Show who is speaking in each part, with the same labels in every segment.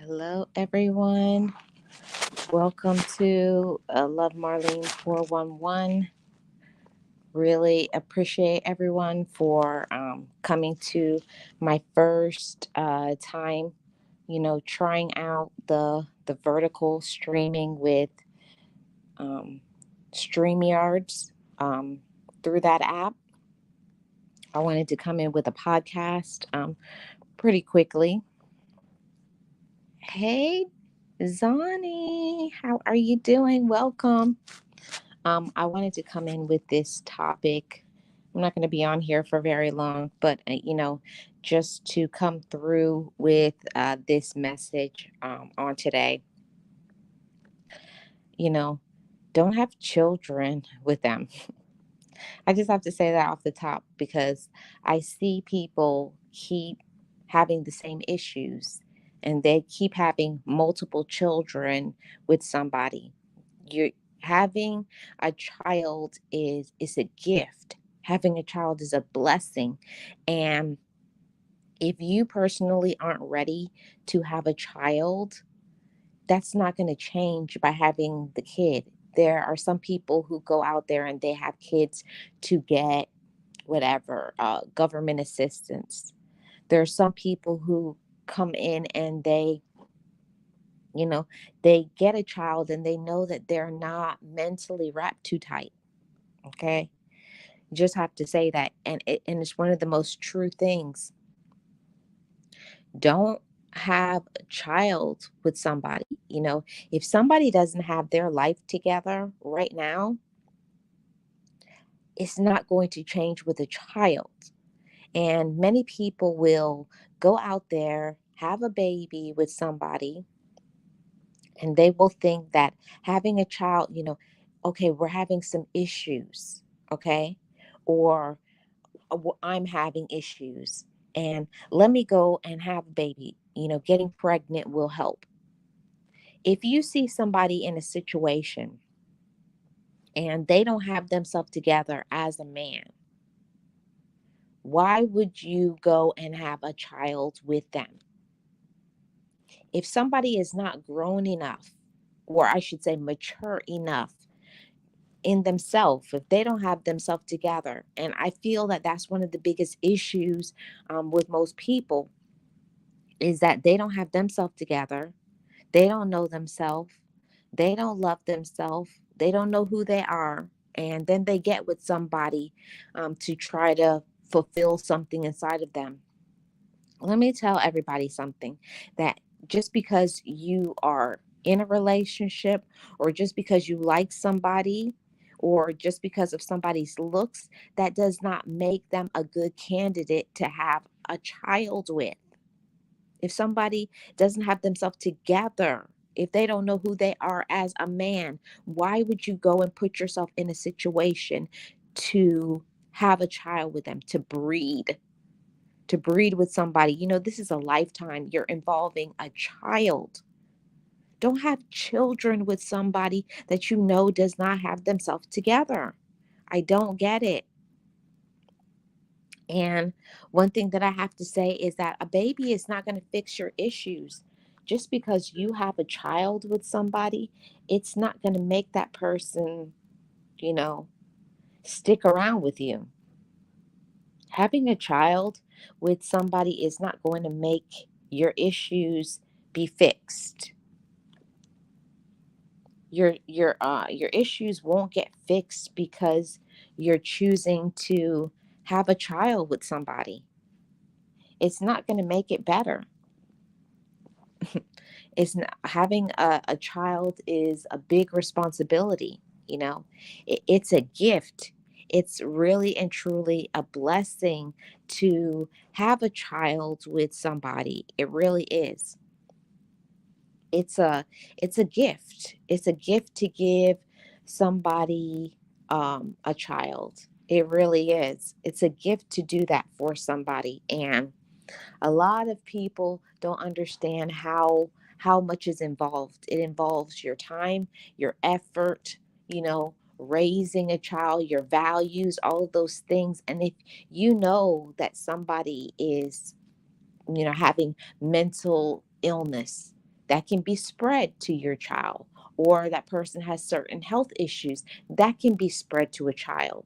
Speaker 1: Hello, everyone. Welcome to Love Marlene 411. Really appreciate everyone for coming to my first time, trying out the vertical streaming with um, StreamYards through that app. I wanted to come in with a podcast pretty quickly. Hey, Zani, how are you doing? Welcome. I wanted to come in with this topic. I'm not going to be on here for very long, but just to come through with this message on today. You know, don't have children with them. I just have to say that off the top because I see people keep having the same issues and they keep having multiple children with somebody. You're having a child is a gift. Having a child is a blessing. And if you personally aren't ready to have a child, that's not going to change by having the kid. There are some people who go out there and they have kids to get whatever government assistance. There are some people who come in and you know, they get a child and they know that they're not mentally wrapped too tight. Okay, just have to say that, and it's one of the most true things. Don't have a child with somebody. If somebody doesn't have their life together right now, it's not going to change with a child. And many people will go out there, have a baby with somebody, and they will think that having a child, okay, we're having some issues, okay? Or I'm having issues, and let me go and have a baby. Getting pregnant will help. If you see somebody in a situation and they don't have themselves together as a man, why would you go and have a child with them? If somebody is not grown enough, or I should say mature enough in themselves, if they don't have themselves together, and I feel that that's one of the biggest issues with most people, is that they don't have themselves together, they don't know themselves, they don't love themselves, they don't know who they are, and then they get with somebody to try to fulfill something inside of them. Let me tell everybody something, that just because you are in a relationship, or just because you like somebody, or just because of somebody's looks, that does not make them a good candidate to have a child with. If somebody doesn't have themselves together, if they don't know who they are as a man, why would you go and put yourself in a situation to have a child with them, to breed? To breed with somebody, this is a lifetime. You're involving a child. Don't have children with somebody that does not have themselves together. I don't get it. And one thing that I have to say is that a baby is not going to fix your issues. Just because you have a child with somebody, it's not going to make that person, you know, stick around with you. Having a child with somebody is not going to make your issues be fixed. Your issues won't get fixed because you're choosing to have a child with somebody. It's not going to make it better. It's not, having a child is a big responsibility. It's a gift. It's really and truly a blessing to have a child with somebody. It really is. It's a gift. It's a gift to give somebody a child. It really is. It's a gift to do that for somebody. And a lot of people don't understand how much is involved. It involves your time, your effort, raising a child, your values, all of those things. And if you know that somebody is, having mental illness, that can be spread to your child, or that person has certain health issues that can be spread to a child,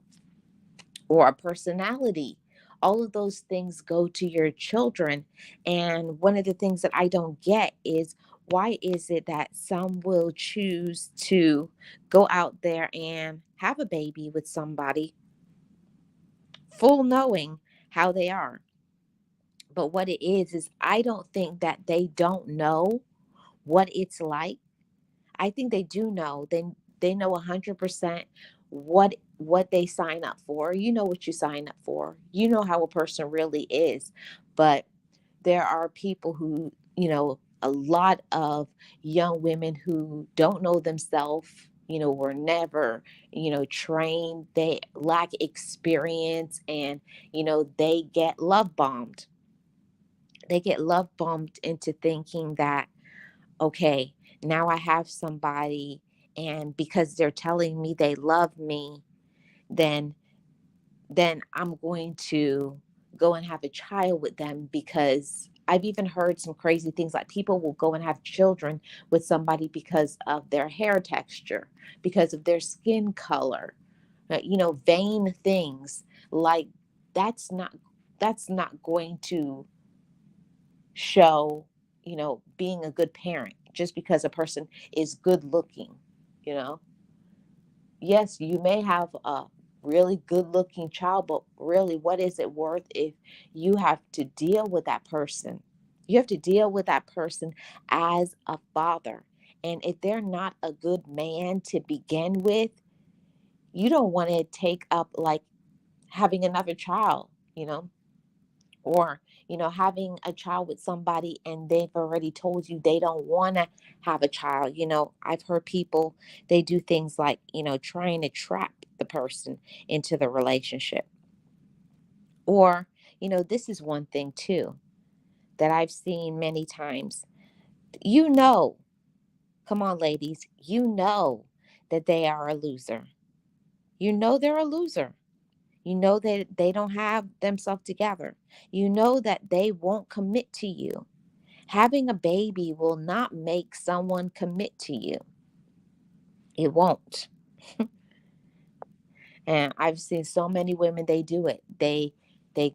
Speaker 1: or a personality. All of those things go to your children. And one of the things that I don't get is, why is it that some will choose to go out there and have a baby with somebody, full knowing how they are? But what it is I don't think that they don't know what it's like. I think they do know. They know 100% what they sign up for. You know what you sign up for. You know how a person really is. But there are people who, a lot of young women who don't know themselves, were never, trained. They lack experience, and, they get love bombed. They get love bombed into thinking that, okay, now I have somebody, and because they're telling me they love me, then I'm going to go and have a child with them. Because I've even heard some crazy things, like people will go and have children with somebody because of their hair texture, because of their skin color, vain things like that's not going to show, being a good parent just because a person is good looking, you know. Yes, you may have a really good looking child, but really, what is it worth if you have to deal with that person? You have to deal with that person as a father. And if they're not a good man to begin with, you don't want to take up like having another child, or having a child with somebody and they've already told you they don't want to have a child. I've heard people, they do things like, trying to trap the person into the relationship. Or, this is one thing too that I've seen many times. you know Come on, ladies, that they are a loser. They're a loser. That they don't have themselves together. That they won't commit to you. Having a baby will not make someone commit to you. It won't. And I've seen so many women, they do it. They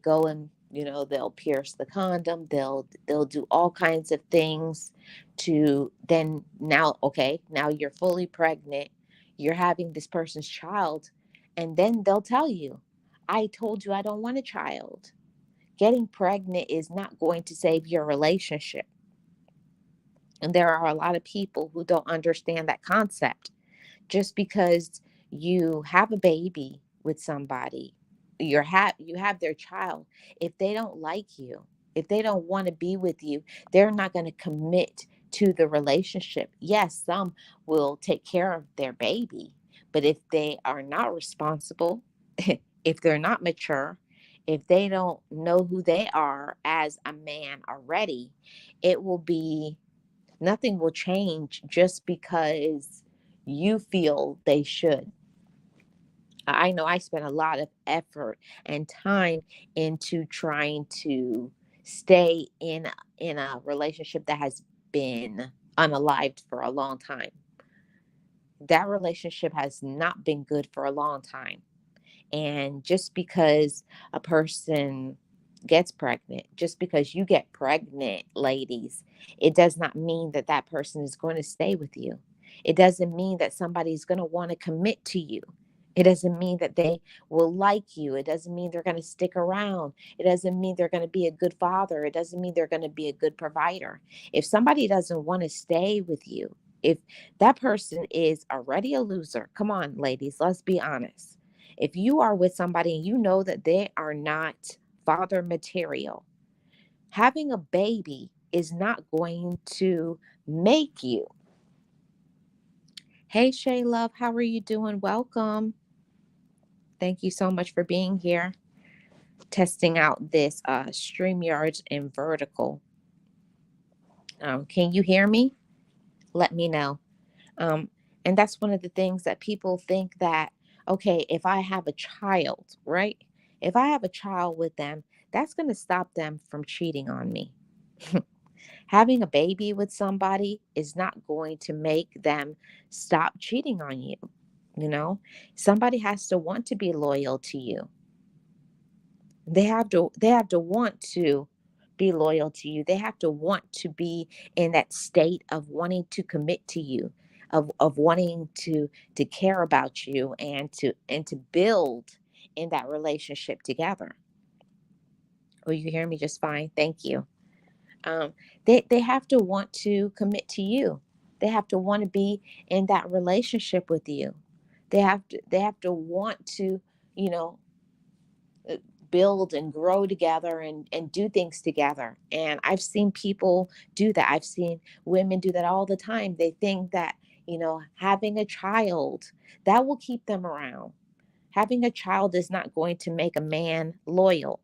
Speaker 1: go and, they'll pierce the condom, they'll do all kinds of things to then, now, okay, now you're fully pregnant, you're having this person's child, and then they'll tell you, I told you I don't want a child. Getting pregnant is not going to save your relationship. And there are a lot of people who don't understand that concept. Just because you have a baby with somebody, you have their child, if they don't like you, if they don't want to be with you, they're not going to commit to the relationship. Yes, some will take care of their baby, but if they are not responsible, if they're not mature, if they don't know who they are as a man already, it will be nothing will change just because you feel they should. I know I spent a lot of effort and time into trying to stay in a relationship that has been unalived for a long time. That relationship has not been good for a long time. And just because a person gets pregnant, just because you get pregnant, ladies, it does not mean that that person is going to stay with you. It doesn't mean that somebody's going to want to commit to you. It doesn't mean that they will like you. It doesn't mean they're going to stick around. It doesn't mean they're going to be a good father. It doesn't mean they're going to be a good provider. If somebody doesn't want to stay with you, if that person is already a loser, come on, ladies, let's be honest. If you are with somebody and you know that they are not father material, having a baby is not going to make you. Hey, Shay Love, how are you doing? Welcome. Thank you so much for being here. Testing out this StreamYards in vertical. Can you hear me? Let me know. Um, and that's one of the things that people think that, okay, if I have a child, right? If I have a child with them, that's going to stop them from cheating on me. Having a baby with somebody is not going to make them stop cheating on you. You know, somebody has to want to be loyal to you. They have to want to be loyal to you. They have to want to be in that state of wanting to commit to you, of wanting to care about you and to build in that relationship together. Oh, you hear me just fine? Thank you. um, they have to want to commit to you. They have to want to be in that relationship with you. They have to want to, you know, uh, build and grow together and do things together. And I've seen people do that. I've seen women do that all the time. They think that, having a child, that will keep them around. Having a child is not going to make a man loyal.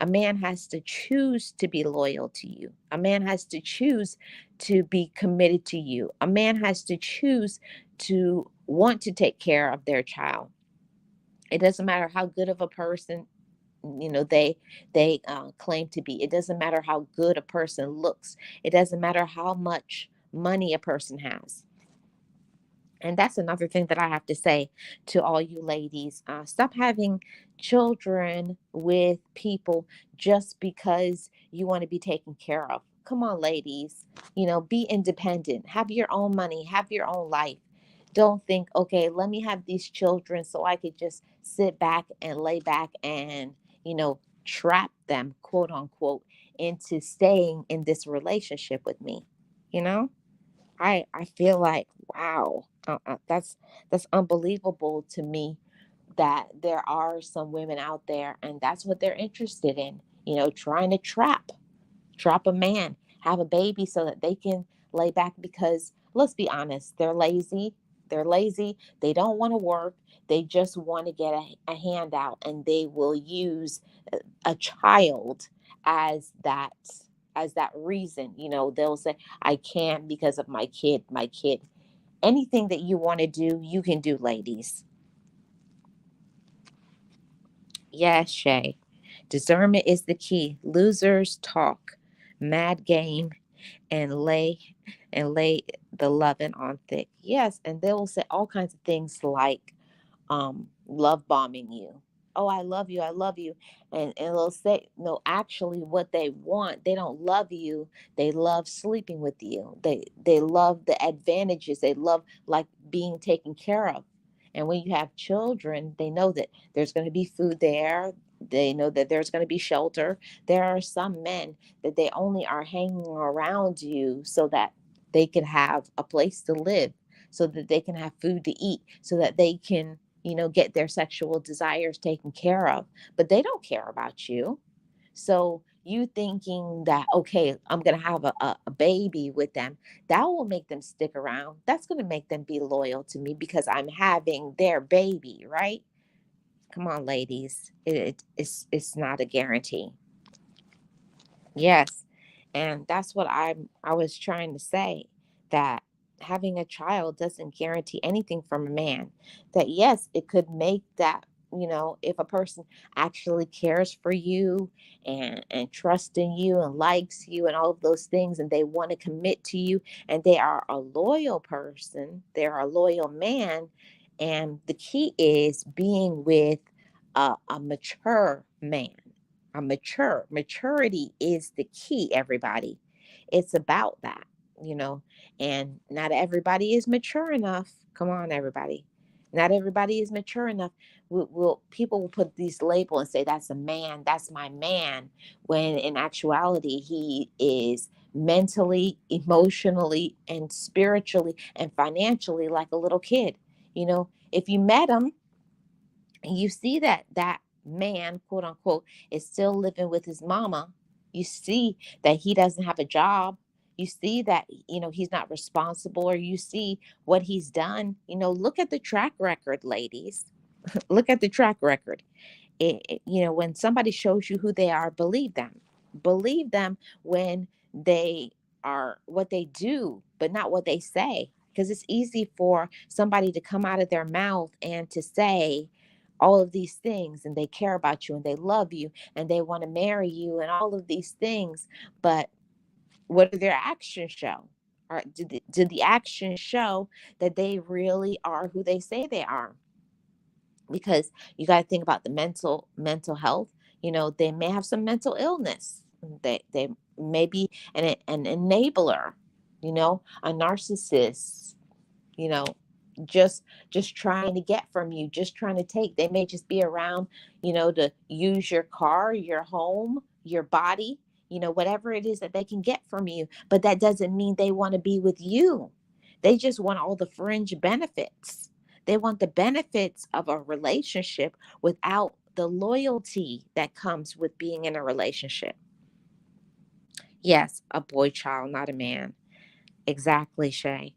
Speaker 1: A man has to choose to be loyal to you. A man has to choose to be committed to you. A man has to choose to want to take care of their child. It doesn't matter how good of a person they claim to be. It doesn't matter how good a person looks. It doesn't matter how much money a person has. And that's another thing that I have to say to all you ladies. Stop having children with people just because you want to be taken care of. Come on, ladies. Be independent. Have your own money. Have your own life. Don't think, okay, let me have these children so I could just sit back and lay back and, trap them, quote unquote, into staying in this relationship with me. You know? I feel like, wow, that's unbelievable to me that there are some women out there and that's what they're interested in, trying to trap a man, have a baby so that they can lay back, because let's be honest, they're lazy. They're lazy. They don't want to work. They just want to get a handout, and they will use a child as that reason. They'll say, I can't because of my kid. Anything that you want to do, you can do, ladies. Yes, Shay. Discernment is the key. Losers talk, mad game, and lay the loving on thick. Yes, and they will say all kinds of things like love bombing you. Oh, I love you, I love you. And they'll say, no, actually what they want, they don't love you. They love sleeping with you. They love the advantages. They love like being taken care of. And when you have children, they know that there's going to be food there. They know that there's going to be shelter. There are some men that they only are hanging around you so that they can have a place to live, so that they can have food to eat, so that they can, get their sexual desires taken care of. But they don't care about you. So you thinking that, okay, I'm going to have a baby with them, that will make them stick around. That's going to make them be loyal to me because I'm having their baby, right? Come on, ladies. It's not a guarantee. Yes. And that's what I was trying to say, that having a child doesn't guarantee anything from a man. That yes, it could make that, if a person actually cares for you and trusts in you and likes you and all of those things, and they want to commit to you, and they are a loyal person, they're a loyal man. And the key is being with a mature man. Maturity is the key, everybody. It's about that, you know and not everybody is mature enough. Come on, everybody. Not everybody is mature enough. People will put these label and say, that's a man, that's my man, when in actuality he is mentally, emotionally, and spiritually and financially like a little kid. If you met him, you see that man, quote unquote, is still living with his mama. You see that he doesn't have a job. You see that, he's not responsible, or you see what he's done. Look at the track record, ladies. Look at the track record. When somebody shows you who they are, believe them. Believe them when they are what they do, but not what they say. Because it's easy for somebody to come out of their mouth and to say all of these things, and they care about you and they love you and they want to marry you and all of these things. But What do their actions show? Or do the actions show that they really are who they say they are? Because you got to think about the mental health. They may have some mental illness. They may be an enabler, a narcissist, you know just trying to get from you, just trying to take. They may just be around, to use your car, your home, your body, whatever it is that they can get from you, but that doesn't mean they want to be with you. They just want all the fringe benefits. They want the benefits of a relationship without the loyalty that comes with being in a relationship. Yes, a boy child, not a man. Exactly, Shay.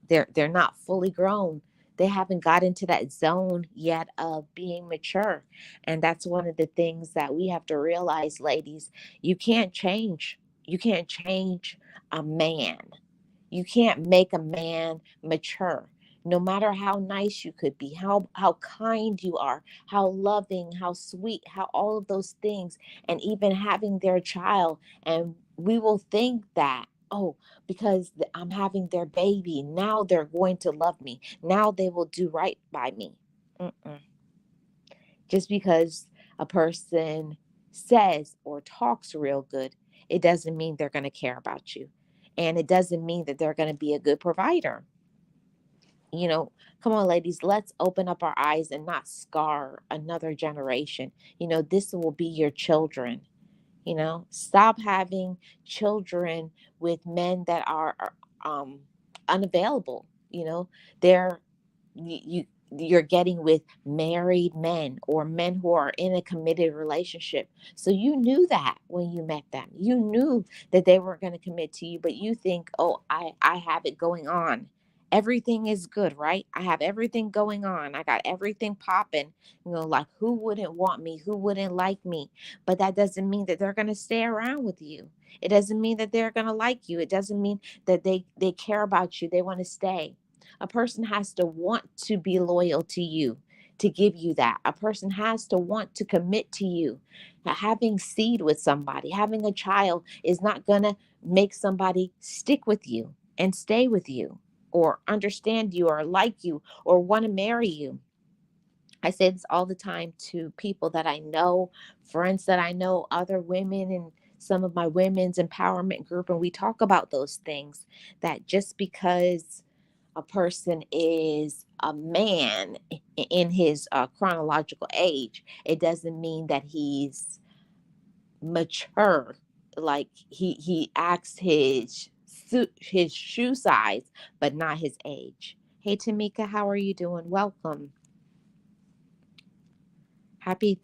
Speaker 1: They're not fully grown. They haven't got into that zone yet of being mature. And that's one of the things that we have to realize, ladies. You can't change. You can't change a man. You can't make a man mature. No matter how nice you could be, how kind you are, how loving, how sweet, how all of those things, and even having their child. And we will think that, oh, because I'm having their baby, now they're going to love me. Now they will do right by me. Mm-mm. Just because a person says or talks real good, it doesn't mean they're going to care about you. And it doesn't mean that they're going to be a good provider. You know, come on, ladies, let's open up our eyes and not scar another generation. This will be your children. Stop having children with men that are um, unavailable. They're you're getting with married men or men who are in a committed relationship. So you knew that when you met them. You knew that they weren't going to commit to you, but you think, "Oh, I have it going on. Everything is good, right? I have everything going on. I got everything popping. Like who wouldn't want me? Who wouldn't like me?" But that doesn't mean that they're going to stay around with you. It doesn't mean that they're going to like you. It doesn't mean that they care about you. They want to stay. A person has to want to be loyal to you to give you that. A person has to want to commit to you. Now, having seed with somebody, having a child is not going to make somebody stick with you and stay with you or understand you or like you or want to marry you. I say this all the time to people that I know, friends that I know, other women in some of my women's empowerment group, and we talk about those things, that just because a person is a man in his chronological age, it doesn't mean that he's mature. Like he acts his shoe size, but not his age. Hey Tamika, how are you doing? Welcome. Happy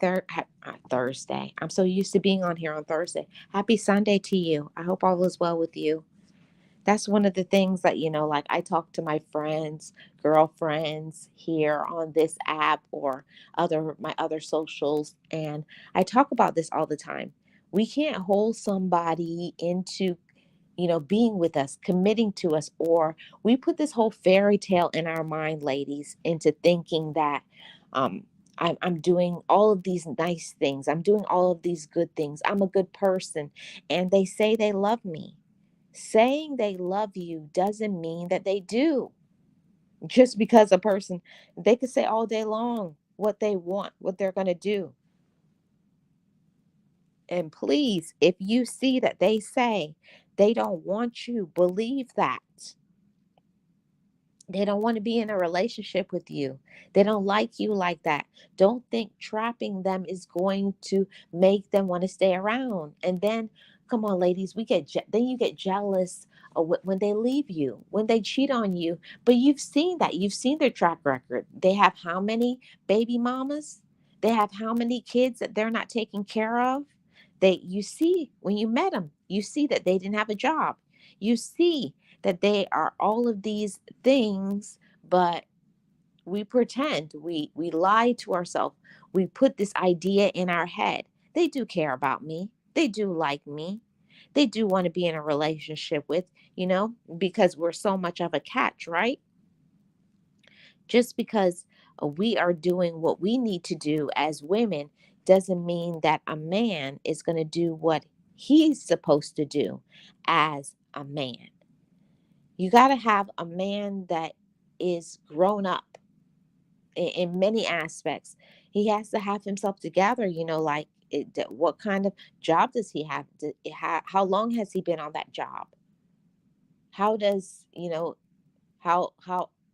Speaker 1: Thursday. I'm so used to being on here on Thursday. Happy Sunday to you. I hope all is well with you. That's one of the things that, like I talk to my friends, girlfriends here on this app or my other socials, and I talk about this all the time. We can't hold somebody into, being with us, committing to us, or we put this whole fairy tale in our mind, ladies, into thinking that um, I'm doing all of these nice things. I'm doing all of these good things. I'm a good person. And they say they love me. Saying they love you doesn't mean that they do. Just because a person, they could say all day long what they want, what they're going to do. And please, if you see that they say they don't want you, believe that. They don't want to be in a relationship with you. They don't like you like that. Don't think trapping them is going to make them want to stay around. And then, come on, ladies, then you get jealous when they leave you, when they cheat on you. But you've seen that. You've seen their track record. They have how many baby mamas? They have how many kids that they're not taking care of? You see when you met them, you see that they didn't have a job. You see that they are all of these things, but we pretend, we lie to ourselves. We put this idea in our head. They do care about me. They do like me. They do want to be in a relationship with, because we're so much of a catch, right? Just because we are doing what we need to do as women doesn't mean that a man is going to do what he's supposed to do as a man. You got to have a man that is grown up in many aspects. He has to have himself together, like what kind of job does he have? How long has he been on that job? How does, how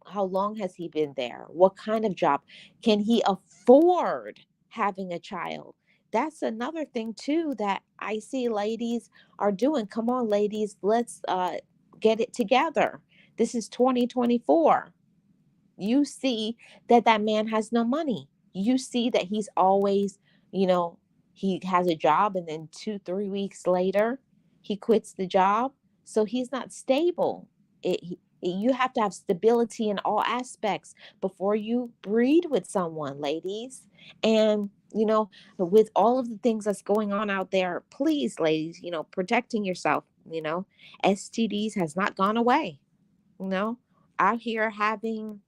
Speaker 1: how long has he been there? What kind of job? Can he afford having a child? That's another thing too that I see ladies are doing. Come on, ladies, let's get it together. This is 2024. You see that that man has no money. You see that he's always, you know, he has a job and then 2, 3 weeks later, he quits the job. So he's not stable. You have to have stability in all aspects before you breed with someone, ladies. And, with all of the things that's going on out there, please, ladies, protecting yourself, STDs has not gone away, you know, out here having,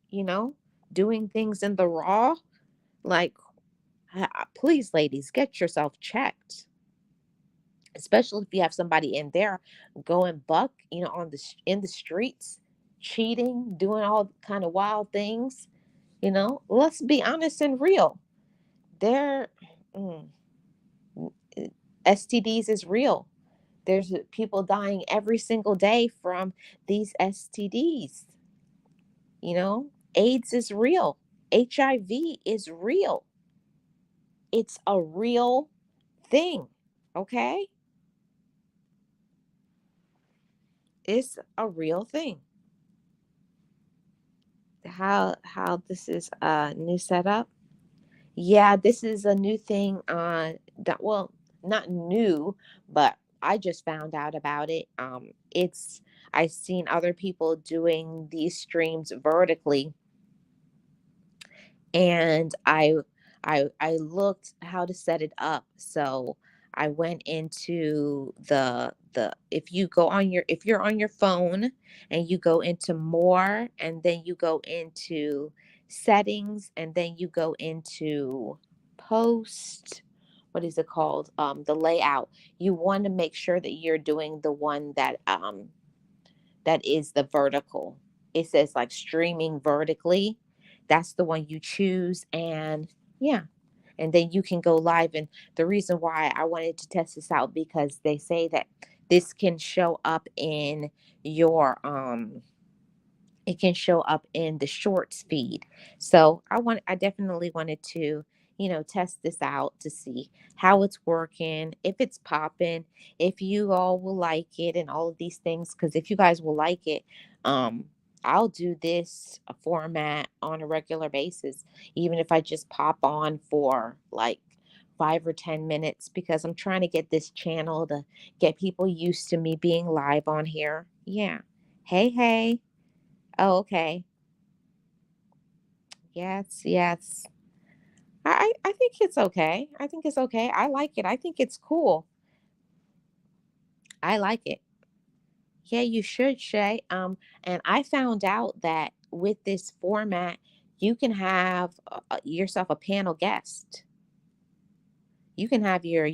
Speaker 1: doing things in the raw. Like, please, ladies, get yourself checked, especially if you have somebody in there going buck, in the streets, cheating, doing all kind of wild things. Let's be honest and real. There, mm, STDs is real. There's people dying every single day from these STDs. AIDS is real. HIV is real. It's a real thing. Okay? It's a real thing. How this is a new setup? Yeah, this is a new thing that, well, not new, but I just found out about it. It's I've seen other people doing these streams vertically, and I looked how to set it up. So I went into the if you're on your phone and you go into more, and then you go into settings, and then you go into post, what is it called, the layout. You want to make sure that you're doing the one that is the vertical. It says like streaming vertically. That's the one you choose. And yeah. And then you can go live. And the reason why I wanted to test this out, because they say that this can show up in your it can show up in the shorts feed. So I definitely wanted to, test this out to see how it's working, if it's popping, if you all will like it and all of these things. Because if you guys will like it, um, I'll do this format on a regular basis, even if I just pop on for like 5 or 10 minutes, because I'm trying to get this channel to get people used to me being live on here. Yeah. Hey, hey. Oh, okay. Yes, yes. I think it's okay. I think it's okay. I like it. I think it's cool. I like it. Yeah, you should, Shay. And I found out that with this format, you can have yourself a panel guest. You can have you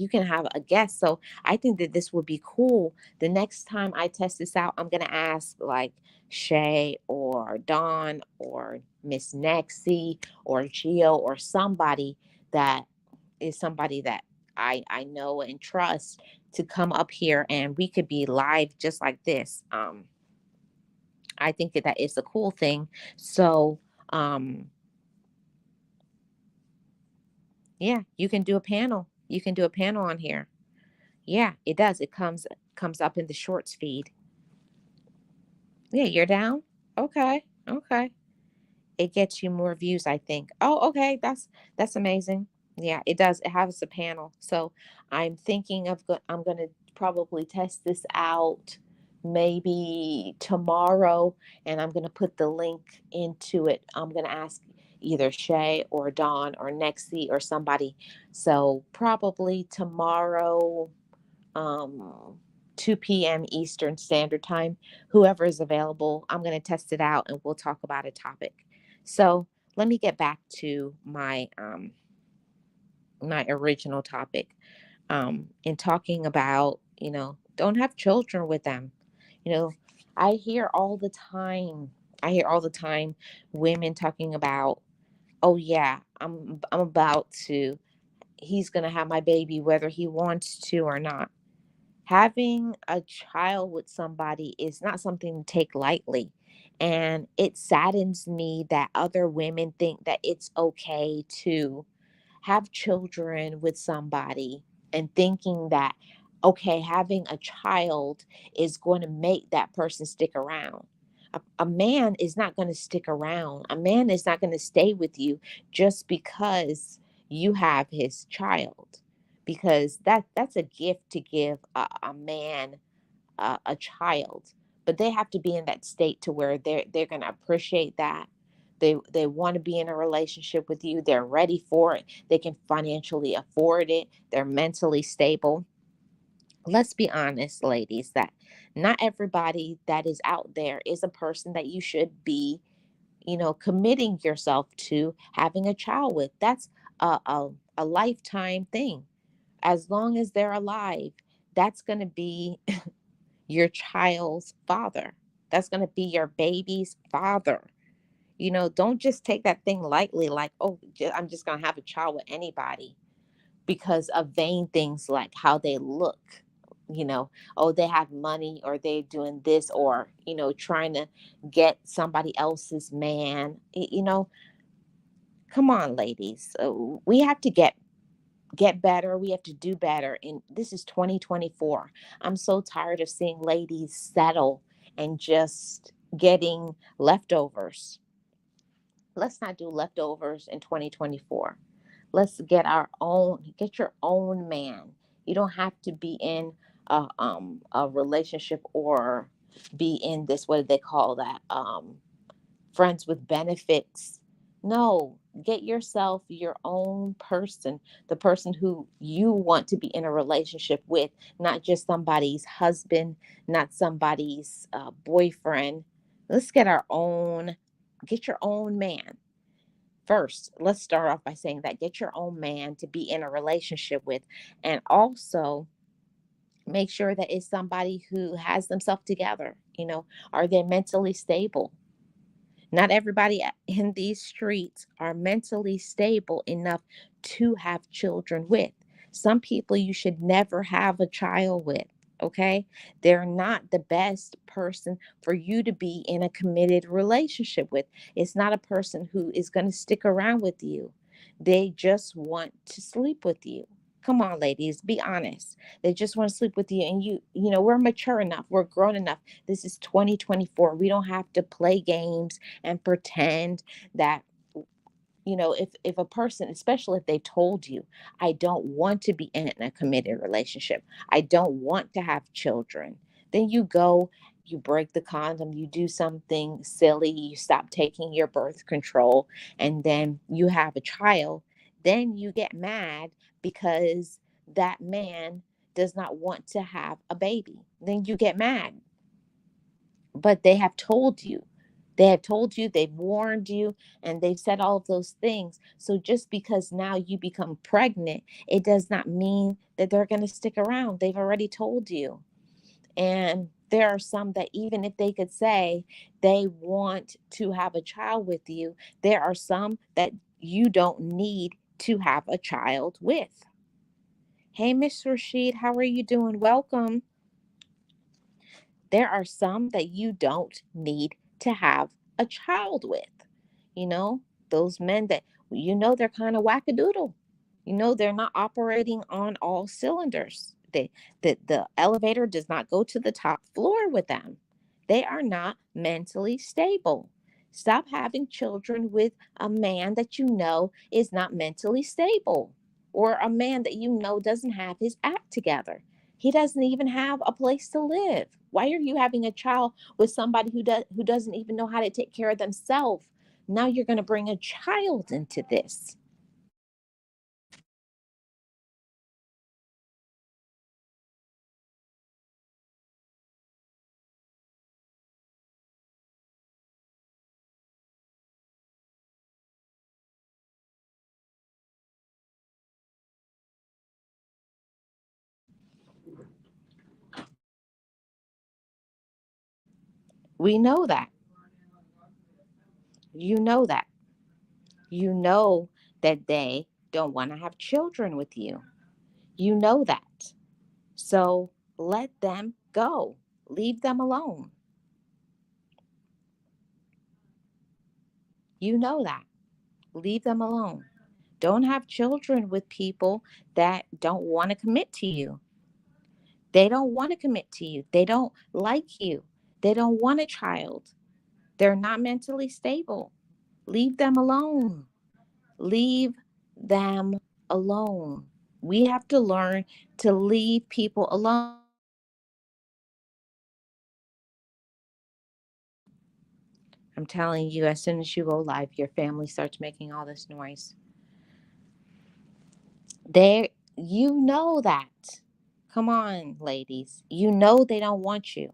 Speaker 1: can have a guest. So I think that this would be cool. The next time I test this out, I'm gonna ask like Shay or Dawn or Miss Nexie or Geo or somebody that is somebody that I know and trust, to come up here, and we could be live just like this. I think that that is a cool thing. So um yeah, you can do a panel. You can do a panel on here. Yeah, it does. It comes up in the shorts feed. Yeah, you're down? Okay. Okay. It gets you more views, I think. Oh, okay. That's amazing. Yeah, it does. It has a panel. So I'm thinking I'm going to probably test this out maybe tomorrow, and I'm going to put the link into it. I'm going to ask either Shay or Dawn or Nexie or somebody. So probably tomorrow, um 2 p.m. Eastern Standard Time. Whoever is available, I'm going to test it out and we'll talk about a topic. So let me get back to my original topic. in talking about, don't have children with them. You know, I hear all the time, I hear all the time women talking about, oh yeah, I'm about to, he's going to have my baby whether he wants to or not. Having a child with somebody is not something to take lightly. And it saddens me that other women think that it's okay to have children with somebody and thinking that, okay, having a child is going to make that person stick around. A man is not going to stick around. A man is not going to stay with you just because you have his child, because that's a gift to give a man a child. But they have to be in that state to where they're going to appreciate that. They want to be in a relationship with you. They're ready for it. They can financially afford it. They're mentally stable. Let's be honest, ladies, that not everybody that is out there is a person that you should be, committing yourself to having a child with. That's a lifetime thing. As long as they're alive, that's going to be your child's father. That's going to be your baby's father. Don't just take that thing lightly, like, oh, I'm just going to have a child with anybody because of vain things like how they look. Oh, they have money, or they're doing this, or, trying to get somebody else's man. Come on, ladies. We have to get better. We have to do better. And this is 2024. I'm so tired of seeing ladies settle and just getting leftovers. Let's not do leftovers in 2024. Let's get your own man. You don't have to be in a relationship or be in this, what do they call that? Friends with benefits. No, get yourself your own person, the person who you want to be in a relationship with, not just somebody's husband, not somebody's boyfriend. Let's get your own man. First, let's start off by saying that get your own man to be in a relationship with, and also make sure that it's somebody who has themselves together. Are they mentally stable? Not everybody in these streets are mentally stable enough to have children with. Some people you should never have a child with, okay? They're not the best person for you to be in a committed relationship with. It's not a person who is going to stick around with you. They just want to sleep with you. Come on, ladies, be honest. They just want to sleep with you, and we're mature enough, we're grown enough. This is 2024. We don't have to play games and pretend that, if a person, especially if they told you, I don't want to be in a committed relationship, I don't want to have children, then you go, you break the condom, you do something silly, you stop taking your birth control, and then you have a child. Then you get mad because that man does not want to have a baby. Then you get mad. But they have told you. They have told you, they've warned you, and they've said all of those things. So just because now you become pregnant, it does not mean that they're going to stick around. They've already told you. And there are some that, even if they could say they want to have a child with you, there are some that you don't need to have a child with. Hey, Miss Rashid, how are you doing? Welcome. There are some that you don't need to have a child with. You know, those men that, they're kind of wackadoodle. They're not operating on all cylinders. The elevator does not go to the top floor with them. They are not mentally stable. Stop having children with a man that you know is not mentally stable, or a man that you know doesn't have his act together. He doesn't even have a place to live. Why are you having a child with somebody who doesn't even know how to take care of themselves? Now you're going to bring a child into this. We know that. You know that. You know that they don't want to have children with you. You know that. So let them go. Leave them alone. You know that. Leave them alone. Don't have children with people that don't want to commit to you. They don't want to commit to you. They don't like you. They don't want a child. They're not mentally stable. Leave them alone. Leave them alone. We have to learn to leave people alone. I'm telling you, as soon as you go live, your family starts making all this noise. You know that. Come on, ladies. You know they don't want you.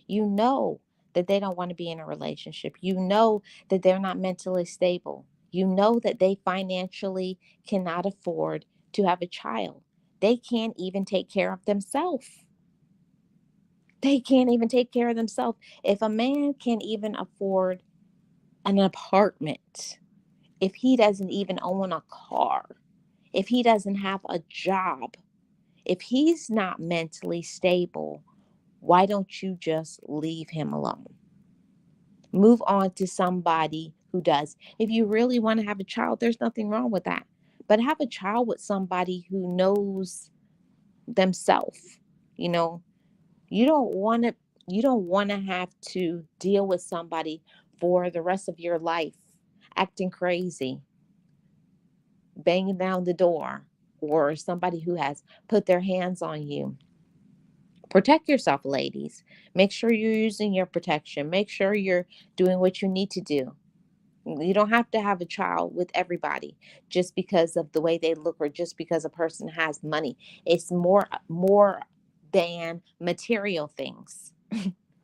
Speaker 1: You know that they don't want to be in a relationship. You know that they're not mentally stable. You know that they financially cannot afford to have a child. They can't even take care of themselves. They can't even take care of themselves. If a man can't even afford an apartment, if he doesn't even own a car, if he doesn't have a job, if he's not mentally stable, why don't you just leave him alone? Move on to somebody who does. If you really want to have a child, there's nothing wrong with that. But have a child with somebody who knows themselves. You know, you don't want to have to deal with somebody for the rest of your life acting crazy, banging down the door, or somebody who has put their hands on you. Protect yourself, ladies. Make sure you're using your protection. Make sure you're doing what you need to do. You don't have to have a child with everybody just because of the way they look or just because a person has money. It's more than material things.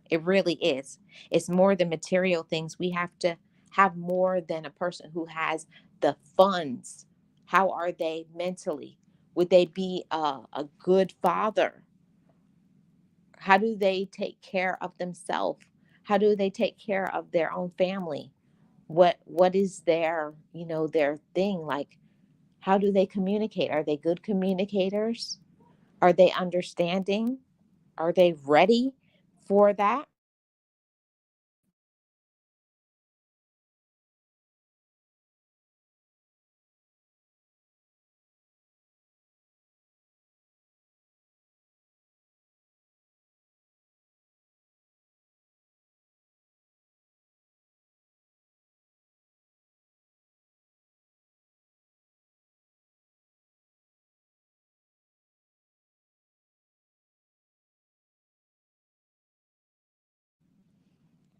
Speaker 1: It really is. It's more than material things. We have to have more than a person who has the funds. How are they mentally? Would they be a good father? How do they take care of themselves? How do they take care of their own family? What is their, their thing? Like, how do they communicate? Are they good communicators? Are they understanding? Are they ready for that?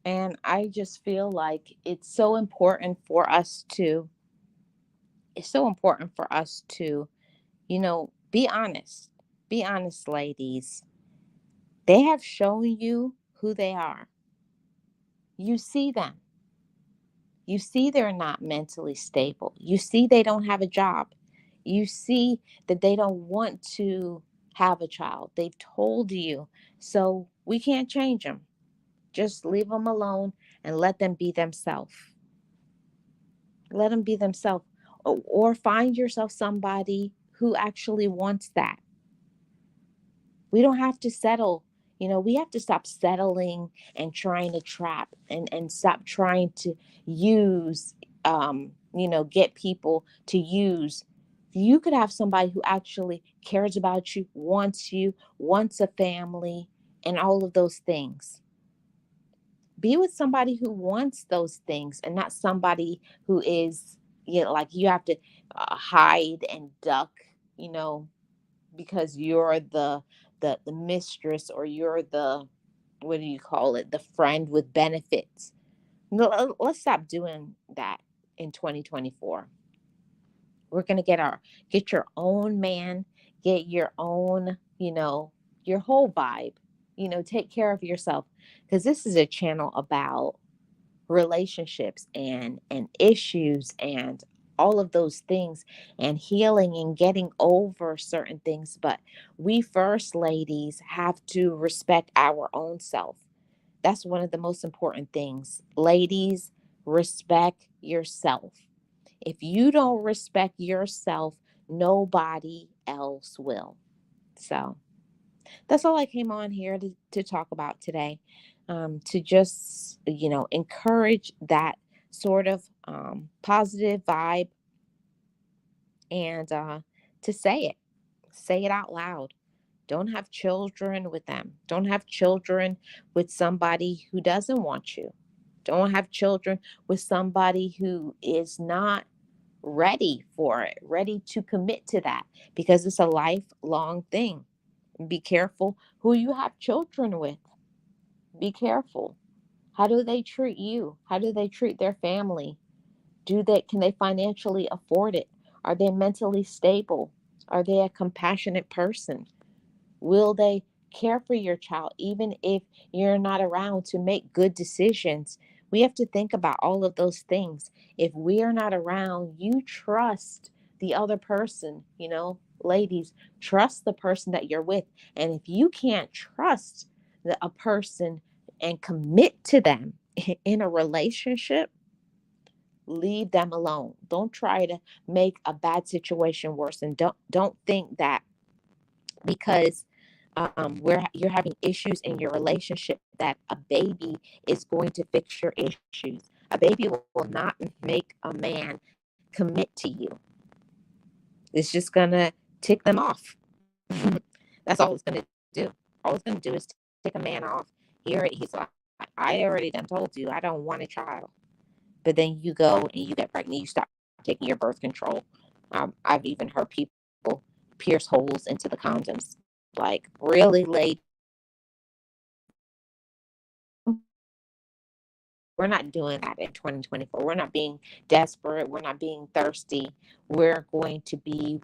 Speaker 1: And I just feel like it's so important for us to, be honest. Be honest, ladies. They have shown you who they are. You see them. You see they're not mentally stable. You see they don't have a job. You see that they don't want to have a child. They've told you. So we can't change them. Just leave them alone and let them be themselves. Let them be themselves. Or find yourself somebody who actually wants that. We don't have to settle. We have to stop settling and trying to trap and stop trying to use, get people to use. You could have somebody who actually cares about you, wants a family, and all of those things. Be with somebody who wants those things and not somebody who is, like you have to hide and duck, you know, because you're the mistress, or you're the, what do you call it, the friend with benefits. No, let's stop doing that in 2024. We're going to get your own man, get your own, your whole vibe, take care of yourself, because this is a channel about relationships and issues and all of those things, and healing and getting over certain things. But we first, ladies, have to respect our own self. That's one of the most important things. Ladies, respect yourself. If you don't respect yourself, nobody else will. So that's all I came on here to talk about today. To just, encourage that sort of positive vibe, and to say it out loud. Don't have children with them. Don't have children with somebody who doesn't want you. Don't have children with somebody who is not ready for it, ready to commit to that, because it's a lifelong thing. Be careful who you have children with. Be careful. How do they treat you? How do they treat their family? Can they financially afford it? Are they mentally stable? Are they a compassionate person? Will they care for your child even if you're not around to make good decisions? We have to think about all of those things. If we are not around, you trust the other person, ladies, trust the person that you're with. And if you can't trust a person and commit to them in a relationship, leave them alone. Don't try to make a bad situation worse, and don't think that because where you're having issues in your relationship that a baby is going to fix your issues. A baby will not make a man commit to you. It's just gonna tick them off. That's all it's gonna do. All it's gonna do is tick a man off. He's like, I already done told you I don't want a child. But then you go and you get pregnant, you stop taking your birth control. I've even heard people pierce holes into the condoms. Like, really, late. We're not doing that in 2024. We're not being desperate. We're not being thirsty. We're going to be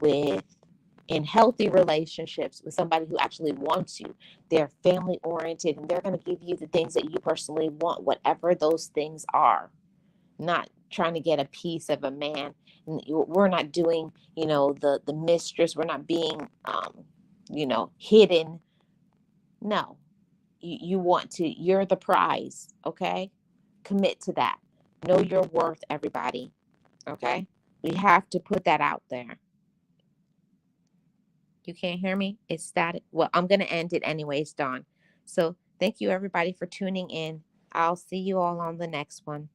Speaker 1: in healthy relationships with somebody who actually wants you. They're family oriented, and they're going to give you the things that you personally want, whatever those things are. Not trying to get a piece of a man. We're not doing, the mistress. We're not being, hidden. No, you want to. You're the prize. Okay, commit to that. Know your worth, everybody. Okay, we have to put that out there. You can't hear me? It's static. Well, I'm gonna end it anyways, Dawn. So thank you everybody for tuning in. I'll see you all on the next one.